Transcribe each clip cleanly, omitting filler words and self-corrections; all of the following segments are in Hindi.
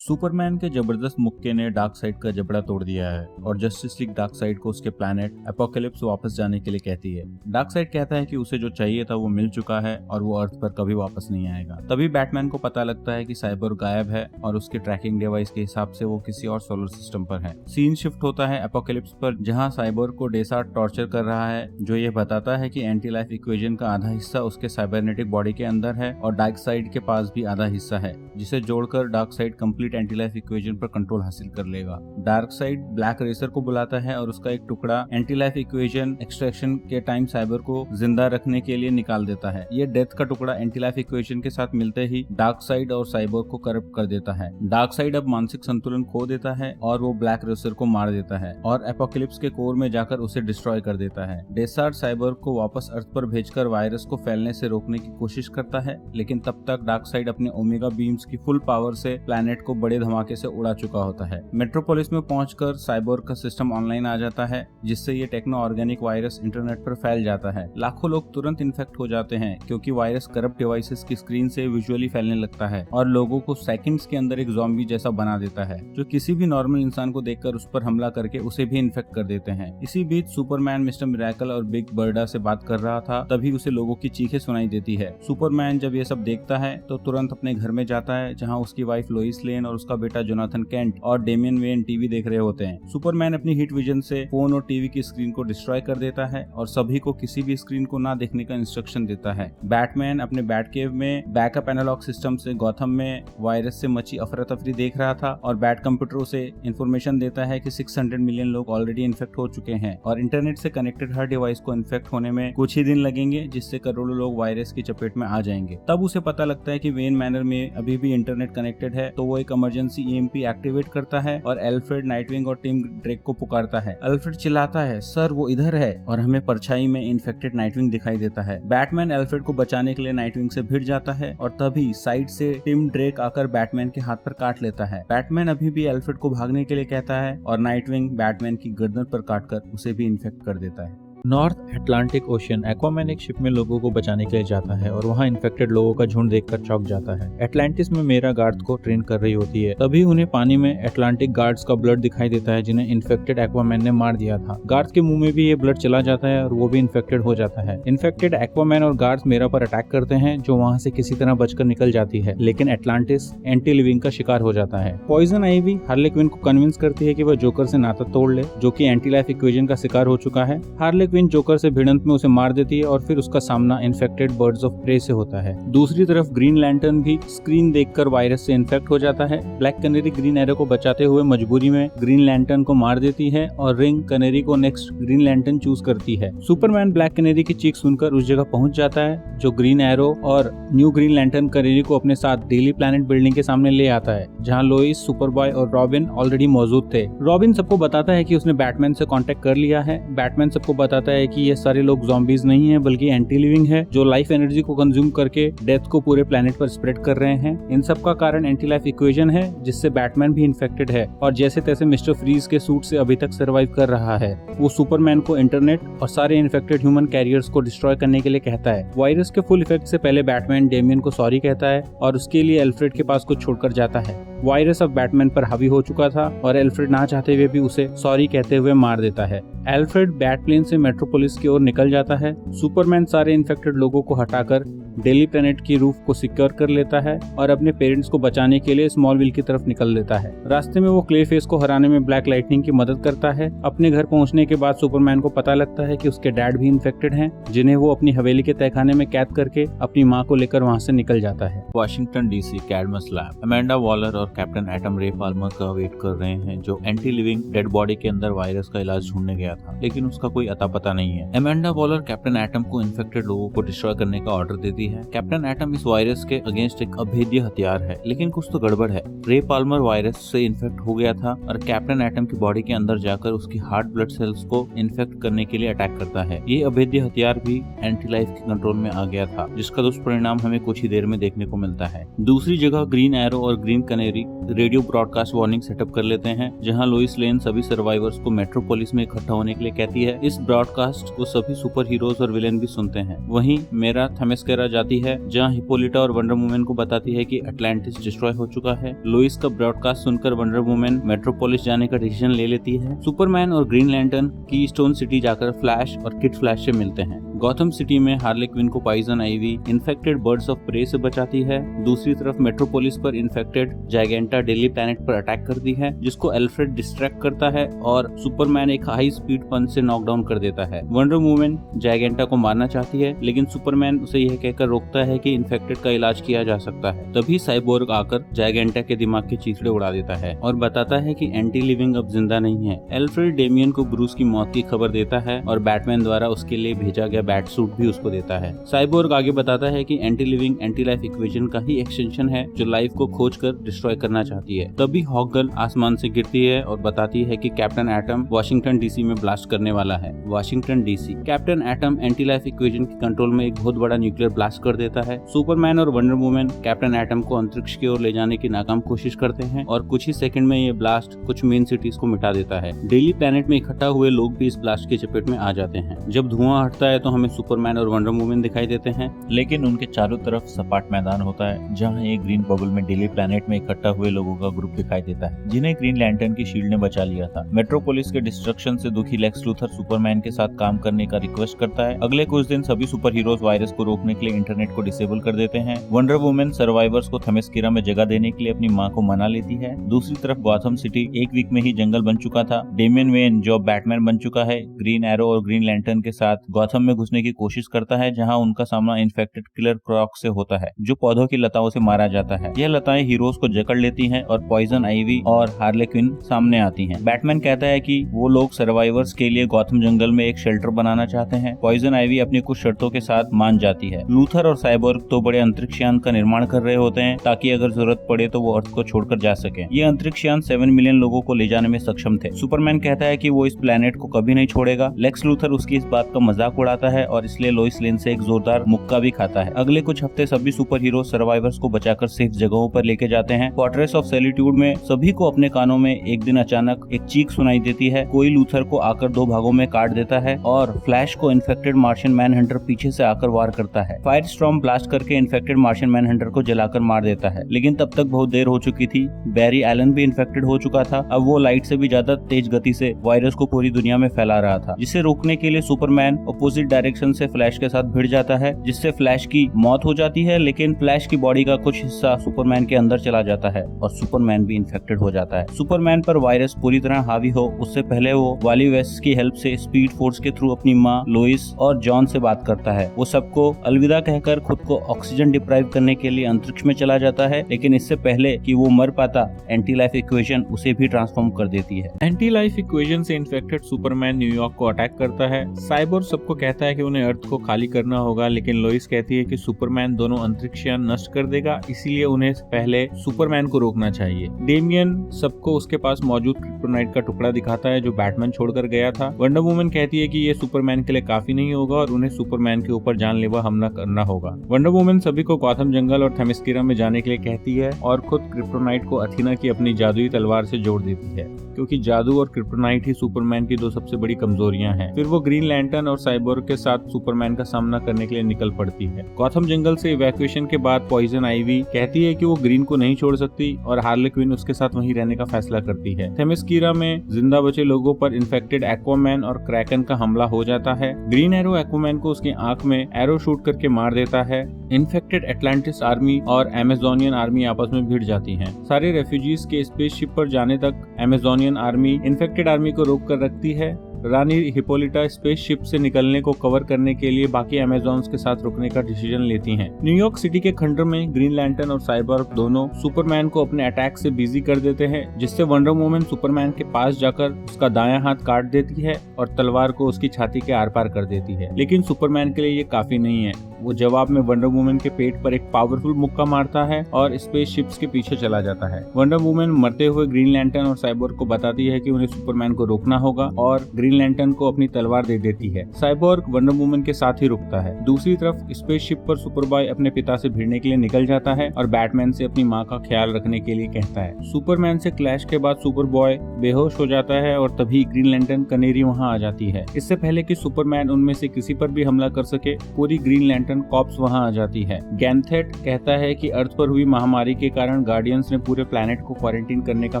सुपरमैन के जबरदस्त मुक्के ने डार्कसाइड का जबड़ा तोड़ दिया है और जस्टिस लीग डार्कसाइड को उसके प्लैनेट एपोकलिप्स वापस जाने के लिए कहती है। डार्कसाइड कहता है कि उसे जो चाहिए था वो मिल चुका है और वो अर्थ पर कभी वापस नहीं आएगा। तभी बैटमैन को पता लगता है कि साइबोर्ग गायब है और उसके ट्रैकिंग डिवाइस के हिसाब से वो किसी और सोलर सिस्टम पर है। सीन शिफ्ट होता है एपोकलिप्स पर, जहाँ साइबोर्ग को डेसार्ट टॉर्चर कर रहा है, जो ये बताता है कि एंटी लाइफ इक्वेशन का आधा हिस्सा उसके साइबरनेटिक बॉडी के अंदर है और डार्कसाइड के पास भी आधा हिस्सा है, जिसे जोड़कर dark side complete anti life equation पर कंट्रोल हासिल कर लेगा। डार्कसाइड ब्लैक रेसर को बुलाता है और उसका एक टुकड़ा एंटी लाइफ इक्वेशन एक्सट्रैक्शन के टाइम साइबर को जिंदा रखने के लिए निकाल देता है। ये डेथ का टुकड़ा एंटी लाइफ इक्वेशन के साथ मिलते ही डार्कसाइड और साइबर को करप्ट कर देता है। डार्कसाइड अब मानसिक संतुलन खो देता है और वो ब्लैक रेसर को मार देता है और एपोकलिप्स के कोर में जाकर उसे डिस्ट्रॉय कर देता है। डेसार्ट साइबर को वापस अर्थ पर भेजकर वायरस को फैलने से रोकने की कोशिश करता है, लेकिन तब तक डार्कसाइड अपने ओमेगा बीम्स की फुल पावर से प्लैनेट को बड़े धमाके से उड़ा चुका होता है। मेट्रोपोलिस में पहुंचकर साइबोर्ग का सिस्टम ऑनलाइन आ जाता है, जिससे ये टेक्नो ऑर्गेनिक वायरस इंटरनेट पर फैल जाता है। लाखों लोग तुरंत इन्फेक्ट हो जाते हैं क्योंकि वायरस करप्ट डिवाइसेस की स्क्रीन से विजुअली फैलने लगता है और लोगों को सेकंड्स के अंदर एक ज़ॉम्बी जैसा बना देता है, जो किसी भी नॉर्मल इंसान को देखकर उस पर हमला करके उसे भी इन्फेक्ट कर देते हैं। इसी बीच सुपरमैन मिस्टर मिरेकल और बिग बर्डा से बात कर रहा था, तभी उसे लोगों की चीखें सुनाई देती है। सुपरमैन जब ये सब देखता है तो तुरंत अपने घर में जाता है, जहाँ उसकी वाइफ लोइस लेन और उसका बेटा जोनाथन केंट और डेमियन वेन टीवी देख रहे होते हैं। सुपरमैन अपनी हीट विजन से फोन और टीवी की स्क्रीन को डिस्ट्रॉय कर देता है और सभी को किसी भी स्क्रीन को ना देखने का इंस्ट्रक्शन देता है। बैटमैन अपने बैट केव में बैकअप एनालॉग सिस्टम से गौथम में वायरस से मची अफरा तफरी देख रहा था और बैट कंप्यूटर उसे इंफॉर्मेशन देता है कि 600 मिलियन लोग ऑलरेडी इन्फेक्ट हो चुके हैं और इंटरनेट से कनेक्टेड हर डिवाइस को इन्फेक्ट होने में कुछ ही दिन लगेंगे, जिससे करोड़ों लोग वायरस की चपेट में आ जाएंगे। तब उसे पता लगता है कि वेन मैनर में अभी भी इंटरनेट कनेक्टेड है, तो वो एक इमरजेंसी ईएमपी एक्टिवेट करता है और एल्फ्रेड, नाइटविंग और टिम ड्रेक को पुकारता है। एल्फ्रेड चिल्लाता है, सर वो इधर है, और हमें परछाई में इन्फेक्टेड नाइटविंग दिखाई देता है। बैटमैन एल्फ्रेड को बचाने के लिए नाइटविंग से भिड़ जाता है और तभी साइड से टिम ड्रेक आकर बैटमैन के हाथ पर काट लेता है। बैटमैन अभी भी एल्फ्रेड को भागने के लिए कहता है और नाइटविंग बैटमैन की गर्दन पर काटकर उसे भी इन्फेक्ट कर देता है। नॉर्थ अटलांटिक ओशियन, एक्वामैन एक शिप में लोगों को बचाने के लिए जाता है और वहाँ इन्फेक्टेड लोगों का झुंड देखकर चौंक जाता है। एटलांटिस में मेरा गार्ड को ट्रेन कर रही होती है, तभी उन्हें पानी में एटलांटिक गार्ड्स का ब्लड दिखाई देता है, जिन्हें इन्फेक्टेड एक्वामैन ने मार दिया था। गार्ड्स के मुंह में भी ये ब्लड चला जाता है और वो भी इन्फेक्टेड हो जाता है। इन्फेक्टेड एक्वामैन और गार्ड्स मेरा पर अटैक करते हैं, जो वहाँ से किसी तरह बचकर निकल जाती है, लेकिन एटलांटिस एंटी लिविंग का शिकार हो जाता है। पॉइजन आइवी हार्ले क्विन को कन्विंस करती है कि वह जोकर से नाता तोड़ ले, जो कि एंटी लाइफ इक्वेशन का शिकार हो चुका है। हार्ले क्विन जोकर से भिड़ंत में उसे मार देती है और फिर उसका सामना इन्फेक्टेड बर्ड्स ऑफ प्रे से होता है। दूसरी तरफ ग्रीन लैंटर्न भी स्क्रीन देखकर वायरस से इन्फेक्ट हो जाता है। ब्लैक कैनेरी ग्रीन एरो को बचाते हुए मजबूरी में ग्रीन लैंटर्न को मार देती है और रिंग कैनेरी को नेक्स्ट ग्रीन लैंटर्न चूज करती है। सुपरमैन ब्लैक कैनेरी की चीख सुनकर उस जगह पहुंच जाता है, जो ग्रीन एरो और न्यू ग्रीन लैंटर्न कैनेरी को अपने साथ डेली प्लैनेट बिल्डिंग के सामने ले आता है, जहां लोइस, सुपरबॉय और रॉबिन ऑलरेडी मौजूद थे। रॉबिन सबको बताता है कि उसने बैटमैन से कांटेक्ट कर लिया है। बैटमैन सबको बताता है कि ये सारे लोग ज़ॉम्बीज नहीं है, बल्कि एंटी लिविंग है, जो लाइफ एनर्जी को कंज्यूम करके डेथ को पूरे प्लेनेट पर स्प्रेड कर रहे हैं। इन सब का कारण एंटी लाइफ इक्वेशन है, जिससे बैटमैन भी इन्फेक्टेड है और जैसे तैसे मिस्टर फ्रीज के सूट से अभी तक सर्वाइव कर रहा है। वो सुपरमैन को इंटरनेट और सारे इन्फेक्टेड ह्यूमन कैरियर्स को डिस्ट्रॉय करने के लिए कहता है। वायरस के फुल इफेक्ट से पहले बैटमैन डेमियन को सॉरी कहता है और उसके लिए एल्फ्रेड के पास कुछ छोड़कर जाता है। वायरस अब बैटमैन पर हावी हो चुका था और एल्फ्रेड ना चाहते हुए भी उसे सॉरी कहते हुए मार देता है। एल्फ्रेड बैटप्लेन से मेट्रोपोलिस की ओर निकल जाता है। सुपरमैन सारे इन्फेक्टेड लोगों को हटाकर डेली प्लेनेट की रूफ को सिक्योर कर लेता है और अपने पेरेंट्स को बचाने के लिए स्मॉलविल की तरफ निकल लेता है। रास्ते में वो क्लेफेस को हराने में ब्लैक लाइटनिंग की मदद करता है। अपने घर पहुंचने के बाद सुपरमैन को पता लगता है कि उसके डैड भी इन्फेक्टेड हैं, जिन्हें वो अपनी हवेली के तहखाने में कैद करके अपनी माँ को लेकर वहाँ से निकल जाता है। Washington DC Cadmus lab, Amanda Waller और कैप्टन एटम रे पाल्मर का वेट कर रहे हैं, जो एंटी लिविंग डेड बॉडी के अंदर वायरस का इलाज ढूंढने गया था, लेकिन उसका कोई अता पता नहीं है। अमेंडा वॉलर कैप्टन एटम को इन्फेक्टेड लोगों को डिस्ट्रॉय करने का ऑर्डर देती है। कैप्टन एटम इस वायरस के अगेंस्ट एक अभेद्य हथियार है, लेकिन कुछ तो गड़बड़ है। रे पाल्मर वायरस से इन्फेक्ट हो गया था और कैप्टन एटम की बॉडी के अंदर जाकर उसकी हार्ट ब्लड सेल्स को इन्फेक्ट करने के लिए अटैक करता है। ये अभेद्य हथियार भी एंटी लाइफ के कंट्रोल में आ गया था, जिसका दुष्परिणाम हमें कुछ ही देर में देखने को मिलता है। दूसरी जगह ग्रीन एरो और green canary radio broadcast warning setup कर लेते हैं, जहां लोइस लेन सभी सर्वाइवर्स को मेट्रोपोलिस में इकट्ठा होने के लिए कहती है। इस ब्रॉडकास्ट को सभी सुपर हीरोज और विलेन भी सुनते हैं। वहीं मेरा थेमेस्केरा जाती है जहाँ हिपोलिटा और वंडर वुमन को बताती है कि अटलांटिस डिस्ट्रॉय हो चुका है। लोइस का ब्रॉडकास्ट सुनकर वंडर वुमन मेट्रोपोलिस जाने का डिसीजन ले लेती है। सुपरमैन और ग्रीन लैंटर्न कीस्टोन सिटी जाकर फ्लैश और किड फ्लैश से मिलते हैं। गॉथम सिटी में हार्ले क्विन को Poison Ivy infected Birds of Prey से बचाती है। दूसरी तरफ मेट्रोपोलिस पर इन्फेक्टेड जायगेंटा डेली प्लैनेट पर अटैक करती है, जिसको एल्फ्रेड डिस्ट्रैक्ट करता है और सुपरमैन एक हाई स्पीड पंच से नॉकडाउन कर देता है। वंडर वुमन जायगेंटा को मारना चाहती है, लेकिन सुपरमैन उसे यह कहकर रोकता है कि इन्फेक्टेड का इलाज किया जा सकता है। तभी साइबोर्ग आकर जायगेंटा के दिमाग के चीथड़े उड़ा देता है और बताता है कि एंटी लिविंग अब जिंदा नहीं है। एल्फ्रेड डेमियन को ब्रूस की मौत की खबर देता है और बैटमैन द्वारा उसके लिए भेजा गया बैट सूट भी उसको देता है। साइबोर्ग आगे बताता है कि anti living anti life equation का ही एक्सटेंशन है जो लाइफ को खोज कर डिस्ट्रॉय करना चाहती है। तभी हॉकगर्ल आसमान से गिरती है और बताती है कि कैप्टन एटम वाशिंगटन डीसी में ब्लास्ट करने वाला है। Washington DC. Captain atom anti life equation के कंट्रोल में एक बहुत बड़ा न्यूक्लियर ब्लास्ट कर देता है। सुपरमैन और वंडर वुमन कैप्टन एटम को अंतरिक्ष की ओर ले जाने की नाकाम कोशिश करते हैं और कुछ ही सेकंड में ये ब्लास्ट कुछ मेन सिटीज को मिटा देता है। डेली प्लैनेट में इकट्ठा हुए लोग भी इस ब्लास्ट की चपेट में आ जाते हैं। जब धुआं हटता है तो हमें सुपरमैन और वंडर वुमन दिखाई देते हैं, लेकिन उनके चारों तरफ सपाट मैदान होता है जहां एक ग्रीन बबल में डेली प्लैनेट में इकट्ठा हुए लोगों का ग्रुप दिखाई देता है, जिन्हें ग्रीन लैंटर्न की शील्ड ने बचा लिया था। मेट्रोपोलिस के डिस्ट्रक्शन से दुखी लेक्स लूथर सुपरमैन के साथ काम करने का रिक्वेस्ट करता है। अगले कुछ दिन सभी सुपर हीरोज वायरस को रोकने के लिए इंटरनेट को डिसेबल कर देते हैं। वंडर वुमन सर्वाइवर्स को थेमेस्कीरा में जगह देने के लिए अपनी मां को मना लेती है। दूसरी तरफ गॉथम सिटी एक वीक में ही जंगल बन चुका था। डेमियन वेन जो बैटमैन बन चुका है, ग्रीन एरो और ग्रीन लैंटर्न के साथ गॉथम में घुसने की कोशिश करता है, जहां उनका सामना इन्फेक्टेड किलर क्रॉक से होता है जो पौधों की लताओं से मारा जाता है। यह लताएं हीरोज को जकड़ लेती हैं और पॉइजन आइवी और हार्ले क्विन सामने आती हैं। बैटमैन कहता है कि वो लोग सर्वाइवर्स के लिए गॉथम जंगल में एक शेल्टर बनाना चाहते हैं। पॉइजन आइवी अपनी कुछ शर्तों के साथ मान जाती है। लूथर और साइबोर्ग तो बड़े अंतरिक्ष यान का निर्माण कर रहे होते हैं ताकि अगर जरूरत पड़े तो वो अर्थ को छोड़कर जा सके। ये अंतरिक्ष यान 7 मिलियन लोगों को ले जाने में सक्षम थे। सुपरमैन कहता है कि वो इस प्लेनेट को कभी नहीं छोड़ेगा। लेक्स लूथर उसकी इस बात का मजाक उड़ाता है और इसलिए लोइस लेन से एक जोरदार मुक्का भी खाता है। अगले कुछ हफ्ते सभी सुपर हीरो सर्वाइवर्स को बचाकर सेफ जगहों पर लेके जाते हैं। फोर्ट्रेस ऑफ सॉलिट्यूड में सभी को अपने कानों में एक दिन अचानक एक चीख सुनाई देती है। कोई लूथर को आकर 2 भागों में काट देता है और फ्लैश को इन्फेक्टेड मार्शियन मैनहंटर पीछे से आकर वार करता है। फायर स्टॉर्म ब्लास्ट करके इन्फेक्टेड मार्शियन मैनहंटर को जलाकर मार देता है, लेकिन तब तक बहुत देर हो चुकी थी। बैरी एलन भी इन्फेक्टेड हो चुका था। अब वो लाइट से भी ज्यादा तेज गति से वायरस को पूरी दुनिया में फैला रहा था, जिसे रोकने के लिए सुपरमैन अपोजिट डायरेक्शन से फ्लैश के साथ भिड़ जाता है, जिससे फ्लैश की मौत हो जाती है। लेकिन फ्लैश की बॉडी का कुछ हिस्सा सुपरमैन के अंदर चला जाता है और सुपरमैन भी इन्फेक्टेड हो जाता है। सुपरमैन पर वायरस पूरी तरह हावी हो उससे पहले वो वाली वेस्ट की हेल्प से स्पीड फोर्स के थ्रू अपनी माँ लोइस और जॉन से बात करता है। वो सबको अलविदा कहकर खुद को ऑक्सीजन डिप्राइव करने के लिए अंतरिक्ष में चला जाता है, लेकिन इससे पहले कि वो मर पाता एंटी लाइफ इक्वेशन उसे भी ट्रांसफॉर्म कर देती है। एंटी लाइफ इक्वेशन से इन्फेक्टेड सुपरमैन न्यूयॉर्क को अटैक करता है। साइबोर्ग सबको कहता है कि उन्हें अर्थ को खाली करना होगा, लेकिन लोइस कहती है कि सुपरमैन दोनों अंतरिक्ष यान नष्ट कर देगा, इसीलिए उन्हें पहले सुपरमैन को रोकना चाहिए। डेमियन सबको उसके पास मौजूद क्रिप्टोनाइट का टुकड़ा दिखाता है जो बैटमैन छोड़कर गया था। वंडर वुमन कहती है कि ये सुपरमैन के लिए काफी नहीं होगा और उन्हें सुपरमैन के ऊपर जानलेवा हमला करना होगा। वंडर वुमन सभी को गॉथम जंगल और थेमेस्कीरा में जाने के लिए कहती है और खुद क्रिप्टोनाइट को अथीना की अपनी जादुई तलवार से जोड़ देती है, क्योंकि जादू और क्रिप्टोनाइट ही सुपरमैन की 2 सबसे बड़ी कमजोरियां हैं। फिर वो ग्रीन लैंटर्न और साइबोर्ग के साथ सुपरमैन का सामना करने के लिए निकल पड़ती है। गॉथम जंगल से इवैक्यूएशन के बाद पॉइजन आइवी कहती है कि वो ग्रीन को नहीं छोड़ सकती और हार्ले क्विन उसके साथ वहीं रहने का फैसला करती है। थेमेस्कीरा में जिंदा बचे लोगों पर इन्फेक्टेड एक्वामैन और क्रैकन का हमला हो जाता है। ग्रीन एरो एक्वामैन को उसकी आंख में एरो शूट करके मार देता है। इन्फेक्टेड एटलांटिस आर्मी और अमेजोनियन आर्मी आपस में भिड़ जाती हैं। सारे रेफ्यूजीज के स्पेसशिप पर जाने तक अमेजोनियन आर्मी इन्फेक्टेड आर्मी को रोक कर रखती है। रानी हिपोलिटा स्पेसशिप से निकलने को कवर करने के लिए बाकी अमेजोन्स के साथ रुकने का डिसीजन लेती हैं। न्यूयॉर्क सिटी के खंडर में ग्रीन लैंटर्न और साइबोर्ग दोनों सुपरमैन को अपने अटैक से बिजी कर देते हैं, जिससे वंडर वुमन सुपरमैन के पास जाकर उसका दायां हाथ काट देती है और तलवार को उसकी छाती के आर पार कर देती है। लेकिन सुपरमैन के लिए ये काफी नहीं है। वो जवाब में वंडर वुमन के पेट पर एक पावरफुल मुक्का मारता है और स्पेसशिप्स के पीछे चला जाता है। वंडर वुमन मरते हुए ग्रीन लैंटर्न और साइबोर्ग को बताती है कि उन्हें सुपरमैन को रोकना होगा और ग्रीन लैंटर्न को अपनी तलवार दे देती है। साइबोर्ग वंडर वुमन के साथ ही रुकता है। दूसरी तरफ स्पेसशिप पर सुपरबॉय अपने पिता से भिड़ने के लिए निकल जाता है और बैटमैन से अपनी माँ का ख्याल रखने के लिए कहता है। सुपरमैन से क्लैश के बाद सुपरबॉय बेहोश हो जाता है और तभी ग्रीन लैंटर्न कनेरी वहाँ आ जाती है। इससे पहले कि सुपरमैन उनमें से किसी पर भी हमला कर सके, पूरी ग्रीन लैंटर्न लैंटर्न कॉर्प्स वहां आ जाती है। गैंथेट कहता है कि अर्थ पर हुई महामारी के कारण गार्डियंस ने पूरे प्लेनेट को क्वारंटीन करने का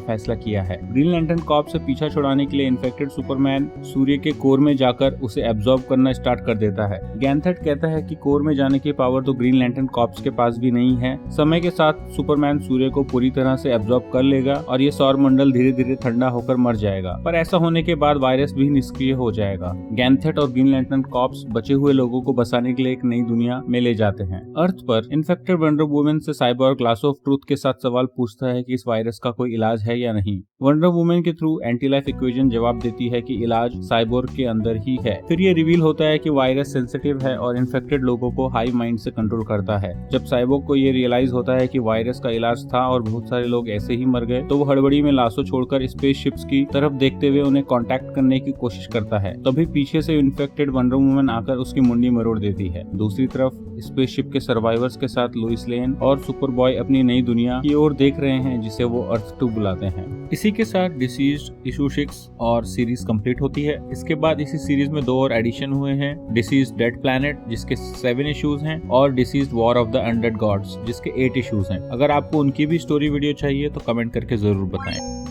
फैसला किया है। ग्रीन लैंटर्न कॉर्प्स से पीछा छुड़ाने के लिए इन्फेक्टेड सुपरमैन सूर्य के कोर में जाकर उसे एब्जॉर्ब करना स्टार्ट कर देता है। गैंथेट कहता है कि कोर में जाने की पावर तो ग्रीन लैंटर्न कॉर्प्स के पास भी नहीं है। समय के साथ सुपरमैन सूर्य को पूरी तरह से एब्जॉर्ब कर लेगा और ये सौर मंडल धीरे धीरे ठंडा होकर मर जाएगा, पर ऐसा होने के बाद वायरस भी निष्क्रिय हो जाएगा। गैंथेट और ग्रीन लैंटर्न कॉर्प्स बचे हुए लोगों को बसाने के लिए एक नई दुनिया में ले जाते हैं। अर्थ पर इन्फेक्टेड वंडर वुमन से साइबोर्ग ग्लास ऑफ ट्रूथ के साथ सवाल पूछता है कि इस वायरस का कोई इलाज है या नहीं। वंडर वुमन के थ्रू एंटी लाइफ इक्वेशन जवाब देती है कि इलाज साइबोर्ग के अंदर ही है। फिर ये रिवील होता है कि वायरस सेंसिटिव है और इन्फेक्टेड लोगों को हाई माइंड से कंट्रोल करता है। जब साइबोर्ग को ये रियलाइज होता है कि वायरस का इलाज था और बहुत सारे लोग ऐसे ही मर गए, तो वो हड़बड़ी में लाशों छोड़कर स्पेसशिप्स की तरफ देखते हुए उन्हें कांटेक्ट करने की कोशिश करता है। तभी पीछे से इन्फेक्टेड वंडर वुमन आकर उसकी मुंडी मरोड़ देती है। दूसरी तरफ स्पेसशिप के सर्वाइवर्स के साथ लुइस लेन और सुपरबॉय अपनी नई दुनिया की ओर देख रहे हैं जिसे वो अर्थ 2 बुलाते हैं। इसी के साथ डिसीज्ड इशू 6 और सीरीज कंप्लीट होती है। इसके बाद इसी सीरीज में 2 और एडिशन हुए हैं, डिसीज्ड डेड प्लैनेट जिसके 7 इश्यूज हैं और DCeased war of the undead gods जिसके 8 इश्यूज हैं। अगर आपको उनकी भी स्टोरी वीडियो चाहिए तो कमेंट करके जरूर बताएं।